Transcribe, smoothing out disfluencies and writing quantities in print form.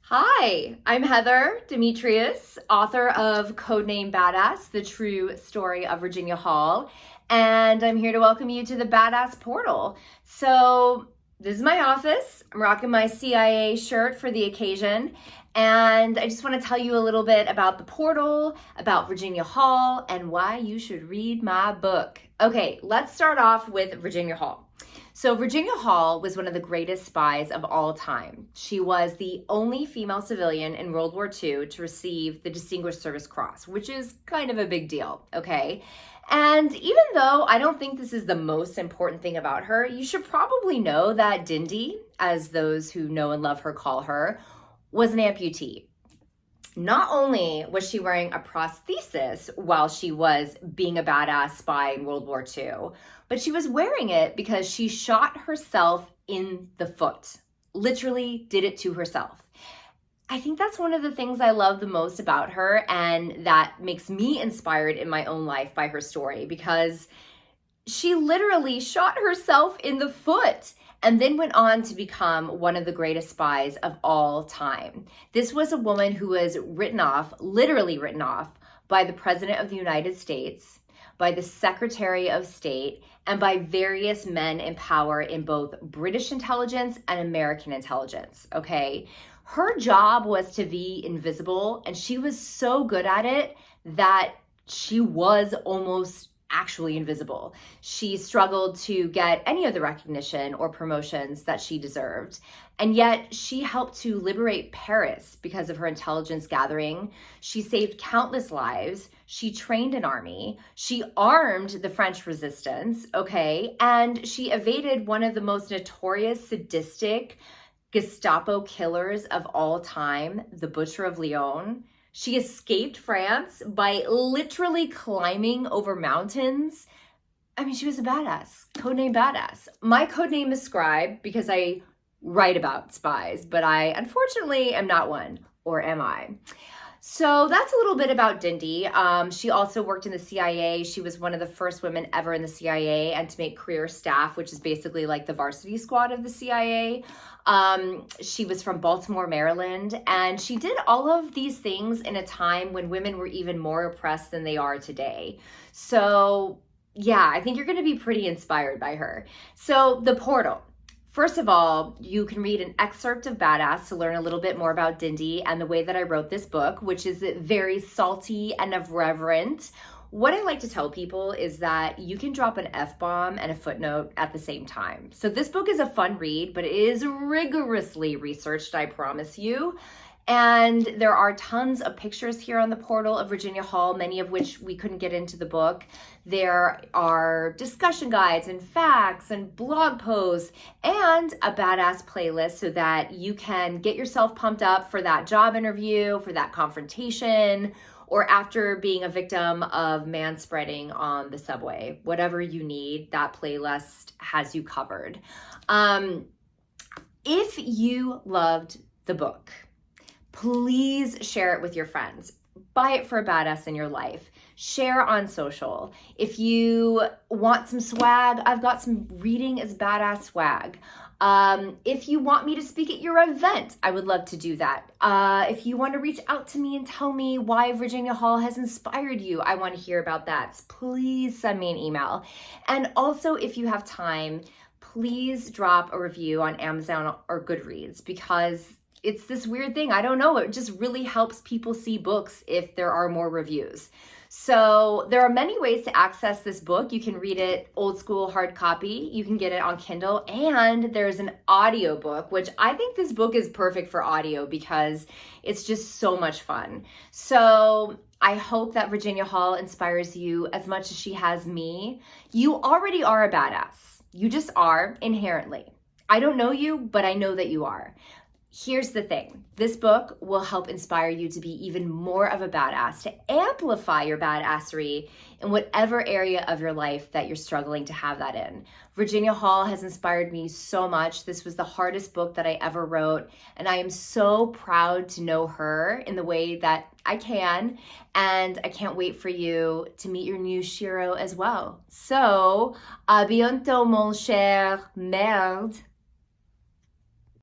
Hi, I'm Heather Demetrios, author of Codename Badass, the true story of Virginia Hall, and I'm here to welcome you to the Badass Portal. So this is my office. I'm rocking my CIA shirt for the occasion, and I just want to tell you a little bit about the portal, about Virginia Hall, and why you should read my book. Okay, let's start off with Virginia Hall. So Virginia Hall was one of the greatest spies of all time. She was the only female civilian in World War II to receive the Distinguished Service Cross, which is kind of a big deal, okay? And even though I don't think this is the most important thing about her, you should probably know that Dindy, as those who know and love her call her, was an amputee. Not only was she wearing a prosthesis while she was being a badass spy in World War II, but she was wearing it because she shot herself in the foot. Literally did it to herself. I think that's one of the things I love the most about her, and that makes me inspired in my own life by her story, because she literally shot herself in the foot and then went on to become one of the greatest spies of all time. This was a woman who was written off, literally written off, by the President of the United States, by the Secretary of State, and by various men in power in both British intelligence and American intelligence, okay? Her job was to be invisible, and she was so good at it that she was almost actually invisible. She struggled to get any of the recognition or promotions that she deserved. And yet she helped to liberate Paris because of her intelligence gathering. She saved countless lives. She trained an army. She armed the French resistance, okay? And she evaded one of the most notorious, sadistic Gestapo killers of all time, the Butcher of Lyon. She escaped France by literally climbing over mountains. I mean, she was a badass, codename badass. My codename is Scribe because I write about spies, but I unfortunately am not one, or am I? So that's a little bit about Dindy. She also worked in the CIA. She was one of the first women ever in the CIA and to make career staff, which is basically like the varsity squad of the CIA. She was from Baltimore, Maryland, and she did all of these things in a time when women were even more oppressed than they are today. So yeah, I think you're going to be pretty inspired by her. So the portal. First of all, you can read an excerpt of Badass to learn a little bit more about Dindy and the way that I wrote this book, which is very salty and irreverent. What I like to tell people is that you can drop an F-bomb and a footnote at the same time. So this book is a fun read, but it is rigorously researched, I promise you. And there are tons of pictures here on the portal of Virginia Hall, many of which we couldn't get into the book. There are discussion guides and facts and blog posts and a badass playlist so that you can get yourself pumped up for that job interview, for that confrontation, or after being a victim of manspreading on the subway. Whatever you need, that playlist has you covered. If you loved the book, please share it with your friends. Buy it for a badass in your life. Share on social. If you want some swag, I've got some reading is badass swag. If you want me to speak at your event, I would love to do that. If you want to reach out to me and tell me why Virginia Hall has inspired you, I want to hear about that. So please send me an email. And also, if you have time, please drop a review on Amazon or Goodreads, because it's this weird thing. I don't know. It just really helps people see books if there are more reviews. So there are many ways to access this book. You can read it old school hard copy. You can get it on Kindle, and there's an audio book, which I think this book is perfect for audio because it's just so much fun. So I hope that Virginia Hall inspires you as much as she has me. You already are a badass. You just are inherently. I don't know you, but I know that you are. Here's the thing. This book will help inspire you to be even more of a badass, to amplify your badassery in whatever area of your life that you're struggling to have that in. Virginia Hall has inspired me so much. This was the hardest book that I ever wrote, and I am so proud to know her in the way that I can, and I can't wait for you to meet your new Shiro as well. So, à bientôt, mon cher. Merde.